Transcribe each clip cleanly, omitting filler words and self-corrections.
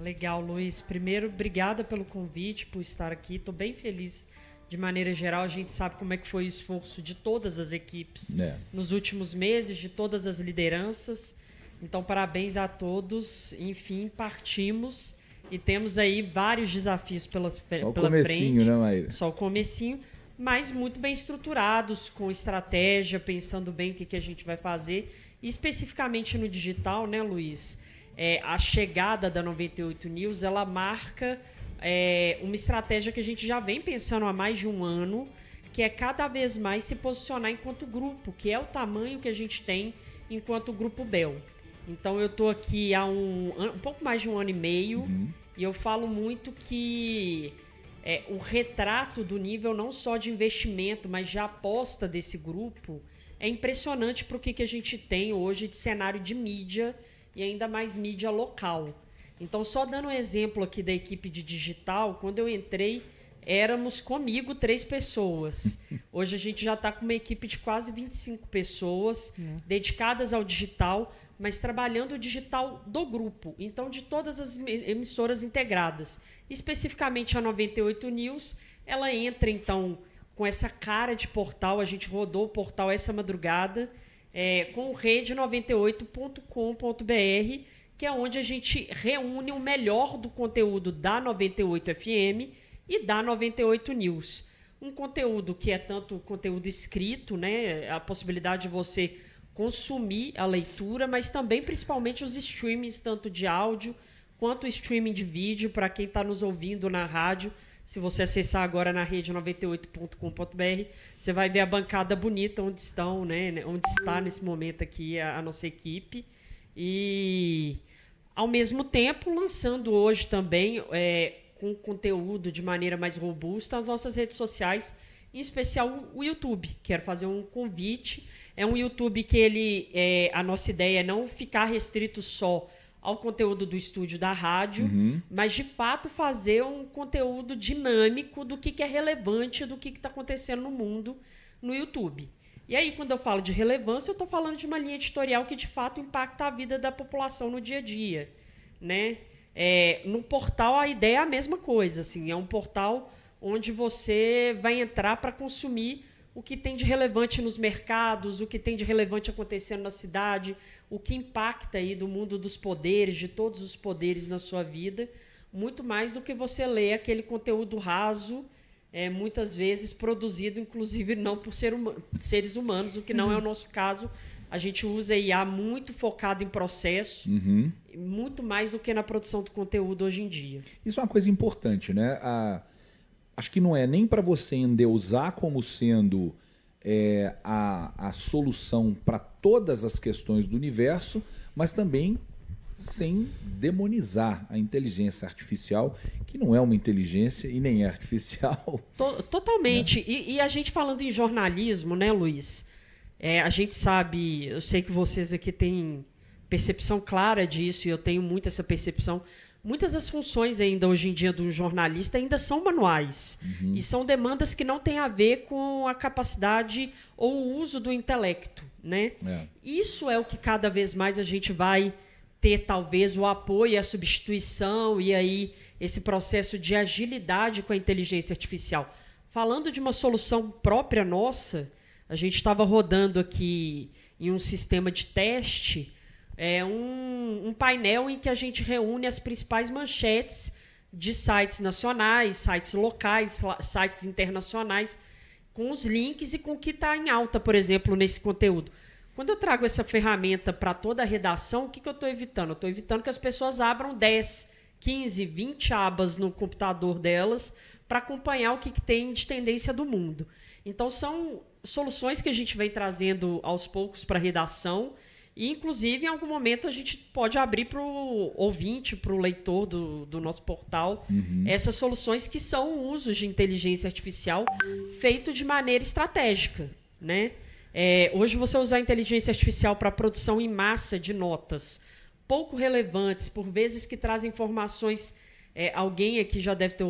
Legal, Luiz. Primeiro, obrigada pelo convite, por estar aqui. Estou bem feliz. De maneira geral, a gente sabe como é que foi o esforço de todas as equipes nos últimos meses, de todas as lideranças. Então, parabéns a todos. Enfim, partimos e temos aí vários desafios pela frente. Né, Maíra? Só o comecinho, mas muito bem estruturados, com estratégia, pensando bem o que a gente vai fazer. E especificamente no digital, né, Luiz? A chegada da 98 News, ela marca uma estratégia que a gente já vem pensando há mais de um ano, que é cada vez mais se posicionar enquanto grupo, que é o tamanho que a gente tem enquanto Grupo Bel. Então eu estou aqui há um pouco mais de um ano e meio, e eu falo muito que o retrato do nível não só de investimento, mas de aposta desse grupo é impressionante para o que a gente tem hoje de cenário de mídia e ainda mais mídia local. Então, só dando um exemplo aqui da equipe de digital, quando eu entrei, éramos comigo 3 pessoas. Hoje a gente já está com uma equipe de quase 25 pessoas dedicadas ao digital, mas trabalhando o digital do grupo. Então, de todas as emissoras integradas. Especificamente a 98 News, ela entra, então, com essa cara de portal. A gente rodou o portal essa madrugada, com rede98.com.br, que é onde a gente reúne o melhor do conteúdo da 98 FM e da 98 News. Um conteúdo que é tanto conteúdo escrito, né, a possibilidade de você consumir a leitura, mas também, principalmente, os streamings, tanto de áudio quanto o streaming de vídeo, para quem está nos ouvindo na rádio. Se você acessar agora na rede98.com.br, você vai ver a bancada bonita onde estão, né, onde está nesse momento aqui a nossa equipe. E, ao mesmo tempo, lançando hoje também, com conteúdo de maneira mais robusta, as nossas redes sociais, em especial o YouTube. Quero fazer um convite. É um YouTube que a nossa ideia é não ficar restrito só ao conteúdo do estúdio da rádio, mas, de fato, fazer um conteúdo dinâmico do que é relevante, do que está acontecendo no mundo no YouTube. E aí, quando eu falo de relevância, eu estou falando de uma linha editorial que, de fato, impacta a vida da população no dia a dia, né? No portal, a ideia é a mesma coisa. Assim, é um portal onde você vai entrar para consumir o que tem de relevante nos mercados, o que tem de relevante acontecendo na cidade, o que impacta aí do mundo dos poderes, de todos os poderes na sua vida, muito mais do que você ler aquele conteúdo raso, muitas vezes produzido, inclusive, não por seres humanos, o que não é o nosso caso. A gente usa IA muito focado em processo, muito mais do que na produção do conteúdo hoje em dia. Isso é uma coisa importante, né? Acho que não é nem para você endeusar como sendo a solução para todas as questões do universo, mas também sem demonizar a inteligência artificial, que não é uma inteligência e nem é artificial. Totalmente. Né? E a gente falando em jornalismo, né, Luiz? A gente sabe, eu sei que vocês aqui têm percepção clara disso, e eu tenho muito essa percepção. Muitas das funções ainda hoje em dia do jornalista ainda são manuais. E são demandas que não têm a ver com a capacidade ou o uso do intelecto, né? Isso é o que cada vez mais a gente vai ter, talvez, o apoio, a substituição e aí esse processo de agilidade com a inteligência artificial. Falando de uma solução própria nossa, a gente estava rodando aqui em um sistema de teste um painel em que a gente reúne as principais manchetes de sites nacionais, sites locais, sites internacionais, com os links e com o que está em alta, por exemplo, nesse conteúdo. Quando eu trago essa ferramenta para toda a redação, o que eu estou evitando? Eu estou evitando que as pessoas abram 10, 15, 20 abas no computador delas para acompanhar o que tem de tendência do mundo. Então, são soluções que a gente vem trazendo aos poucos para a redação e, inclusive, em algum momento a gente pode abrir para o ouvinte, para o leitor do nosso portal, essas soluções que são usos de inteligência artificial feito de maneira estratégica, né? Hoje, você usar a inteligência artificial para a produção em massa de notas pouco relevantes, por vezes que trazem informações... alguém aqui já deve ter...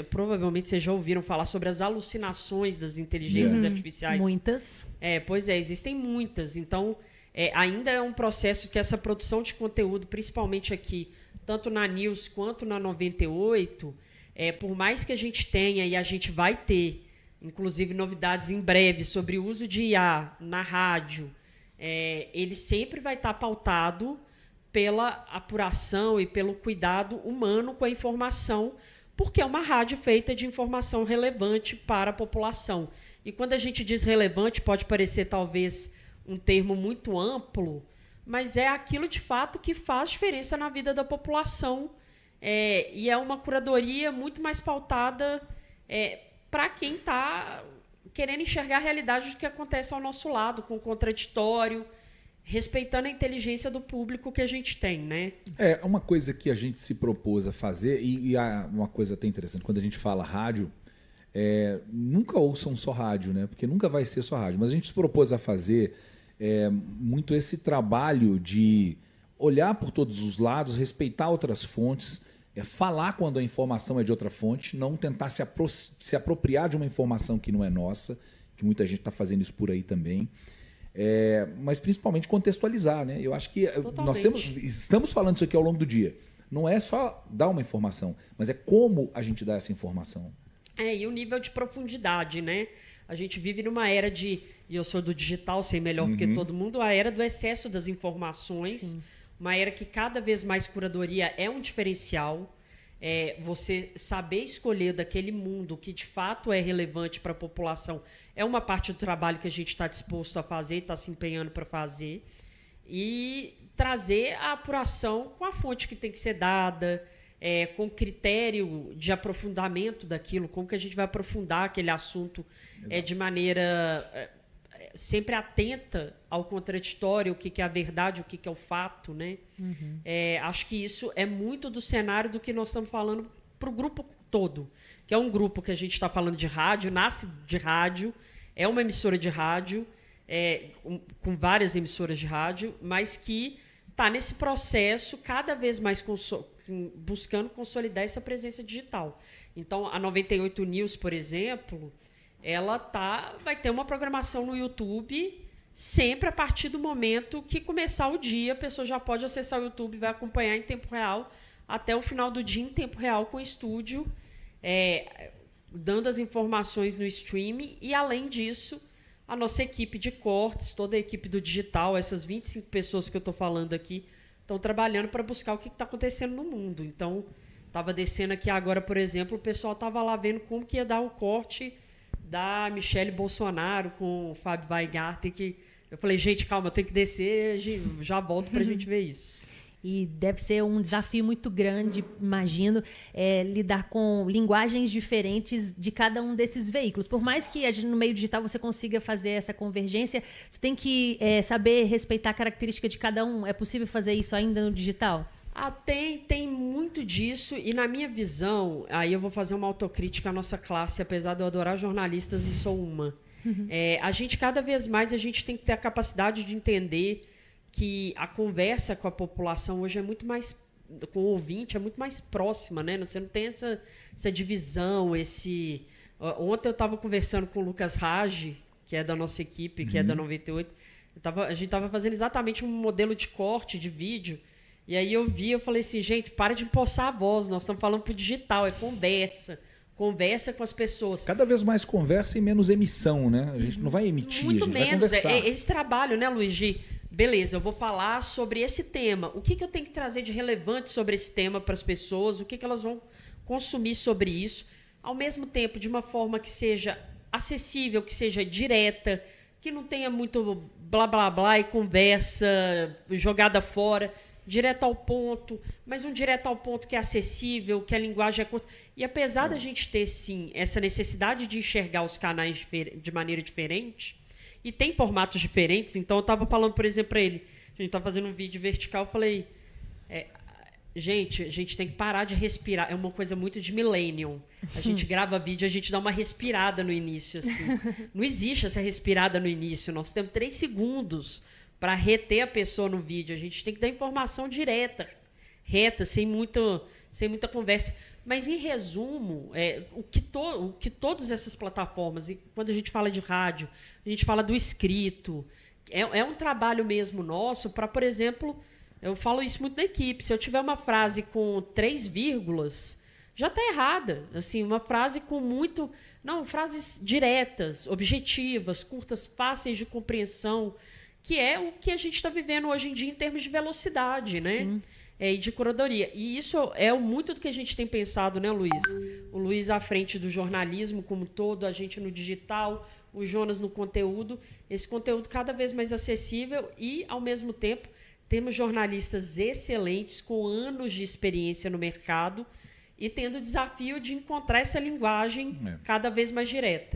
provavelmente vocês já ouviram falar sobre as alucinações das inteligências artificiais. Muitas. Pois existem muitas. Então, ainda é um processo que essa produção de conteúdo, principalmente aqui tanto na News quanto na 98, por mais que a gente tenha, e a gente vai ter, inclusive novidades em breve sobre o uso de IA na rádio, ele sempre vai estar pautado pela apuração e pelo cuidado humano com a informação, porque é uma rádio feita de informação relevante para a população. E quando a gente diz relevante, pode parecer talvez um termo muito amplo, mas é aquilo de fato que faz diferença na vida da população. E é uma curadoria muito mais pautada para quem está querendo enxergar a realidade do que acontece ao nosso lado, com o contraditório, respeitando a inteligência do público que a gente tem, né? Uma coisa que a gente se propôs a fazer, e uma coisa até interessante, quando a gente fala rádio, nunca ouçam só rádio, né? Porque nunca vai ser só rádio, mas a gente se propôs a fazer muito esse trabalho de olhar por todos os lados, respeitar outras fontes, falar quando a informação é de outra fonte, não tentar se apropriar de uma informação que não é nossa, que muita gente está fazendo isso por aí também. Mas principalmente contextualizar, né? Eu acho que estamos falando isso aqui ao longo do dia. Não é só dar uma informação, mas é como a gente dá essa informação. E o nível de profundidade, né? A gente vive numa era e eu sou do digital, sei melhor do que todo mundo, a era do excesso das informações. Sim. Uma era que cada vez mais curadoria é um diferencial. Você saber escolher daquele mundo que de fato é relevante para a população é uma parte do trabalho que a gente está disposto a fazer, está se empenhando para fazer, e trazer a apuração com a fonte que tem que ser dada, com critério de aprofundamento daquilo, como que a gente vai aprofundar aquele assunto de maneira sempre atenta ao contraditório, o que é a verdade, o que é o fato, né? Acho que isso é muito do cenário do que nós estamos falando para o grupo todo, que é um grupo que a gente está falando de rádio, nasce de rádio, é uma emissora de rádio, com várias emissoras de rádio, mas que está nesse processo cada vez mais buscando consolidar essa presença digital. Então, a 98 News, por exemplo, ela vai ter uma programação no YouTube sempre a partir do momento que começar o dia. A pessoa já pode acessar o YouTube e vai acompanhar em tempo real até o final do dia em tempo real com o estúdio, dando as informações no streaming. E, além disso, a nossa equipe de cortes, toda a equipe do digital, essas 25 pessoas que eu estou falando aqui, estão trabalhando para buscar o que está acontecendo no mundo. Então, estava descendo aqui agora, por exemplo, o pessoal estava lá vendo como que ia dar o corte da Michelle Bolsonaro com o Fábio Weingarten, que eu falei, gente, calma, eu tenho que descer, já volto para a gente ver isso. E deve ser um desafio muito grande, imagino, lidar com linguagens diferentes de cada um desses veículos. Por mais que no meio digital você consiga fazer essa convergência, você tem que saber respeitar a característica de cada um. É possível fazer isso ainda no digital? Tem muito disso, e na minha visão, aí eu vou fazer uma autocrítica à nossa classe, apesar de eu adorar jornalistas e sou uma. Cada vez mais, a gente tem que ter a capacidade de entender que a conversa com a população hoje é muito mais, com o ouvinte, é muito mais próxima, né? Você não tem essa divisão, Ontem eu estava conversando com o Lucas Rage, que é da nossa equipe, que é da 98, a gente estava fazendo exatamente um modelo de corte de vídeo. E aí eu falei assim, gente, para de empossar a voz, nós estamos falando para o digital, conversa com as pessoas. Cada vez mais conversa e menos emissão, né? A gente não vai emitir, muito a gente menos. vai conversar. Esse trabalho, né, Luiz, beleza, eu vou falar sobre esse tema. O que eu tenho que trazer de relevante sobre esse tema para as pessoas? O que elas vão consumir sobre isso? Ao mesmo tempo, de uma forma que seja acessível, que seja direta, que não tenha muito blá, blá, blá e conversa jogada fora. Direto ao ponto, mas um direto ao ponto que é acessível, que a linguagem é curta. E apesar da gente ter, sim, essa necessidade de enxergar os canais de maneira diferente, e tem formatos diferentes, então eu estava falando, por exemplo, para ele, a gente estava fazendo um vídeo vertical, eu falei, gente, a gente tem que parar de respirar, é uma coisa muito de millennium. A gente grava vídeo, a gente dá uma respirada no início, assim. Não existe essa respirada no início, nós temos 3 segundos para reter a pessoa no vídeo. A gente tem que dar informação direta, reta, sem muita conversa. Mas, em resumo, o que todas essas plataformas, e quando a gente fala de rádio, a gente fala do escrito, é um trabalho mesmo nosso para, por exemplo, Eu falo isso muito na equipe. Se eu tiver uma frase com 3 vírgulas, já está errada. Assim, uma frase com muito... Não, frases diretas, objetivas, curtas, fáceis de compreensão, que é o que a gente está vivendo hoje em dia em termos de velocidade, né? E de curadoria. E isso é muito do que a gente tem pensado, né, Luiz? O Luiz à frente do jornalismo como um todo, a gente no digital, o Jonas no conteúdo. Esse conteúdo cada vez mais acessível e, ao mesmo tempo, temos jornalistas excelentes com anos de experiência no mercado e tendo o desafio de encontrar essa linguagem cada vez mais direta.